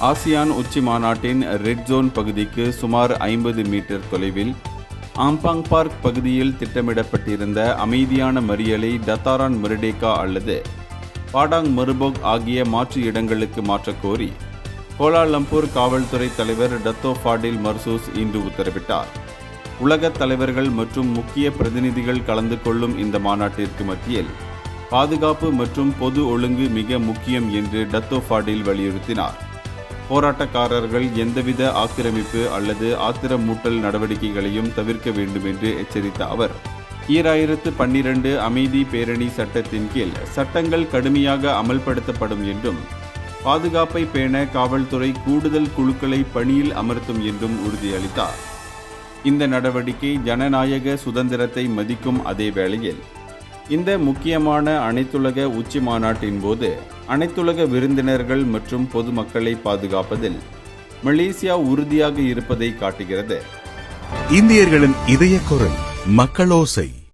ASEAN உச்சி மாநாட்டின் red zone பகுதிக்கு சுமார் 50 மீட்டர் தொலைவில் ஆம்பாங் பார்க் பகுதியில் திட்டமிடப்பட்டிருந்த அமைதியான மறியலை டத்தாரான் மெர்டேகா அல்லது பாடாங் மருபோக் ஆகிய மாற்று இடங்களுக்கு மாற்றக்கோரி கோலாலம்பூர் காவல்துறை தலைவர் டத்தோ ஃபாடில் மர்சூஸ் இன்று உத்தரவிட்டார். உலக தலைவர்கள் மற்றும் முக்கிய பிரதிநிதிகள் கலந்து கொள்ளும் இந்த மாநாட்டிற்கு மத்தியில் பாதுகாப்பு மற்றும் பொது ஒழுங்கு மிக முக்கியம் என்று டத்தோ ஃபாடில் வலியுறுத்தினார். போராட்டக்காரர்கள் எந்தவித ஆக்கிரமிப்பு அல்லது ஆத்திரமூட்டல் நடவடிக்கைகளையும் தவிர்க்க வேண்டும் என்று எச்சரித்த அவர், 2012 அமைதி பேரணி சட்டத்தின் கீழ் சட்டங்கள் கடுமையாக அமல்படுத்தப்படும் என்றும் பாதுகாப்பை பேண காவல்துறை கூடுதல் குழுக்களை பணியில் அமர்த்தும் என்றும் உறுதியளித்தார். இந்த நடவடிக்கை ஜனநாயக சுதந்திரத்தை மதிக்கும் அதே வேளையில் இந்த முக்கியமான அனைத்துலக உச்சி மாநாட்டின் போது அனைத்துலக விருந்தினர்கள் மற்றும் பொதுமக்களை பாதுகாப்பதில் மலேசியா உறுதியாக இருப்பதை காட்டுகிறது. இந்தியர்களின் இதய குரல் மக்களோசை.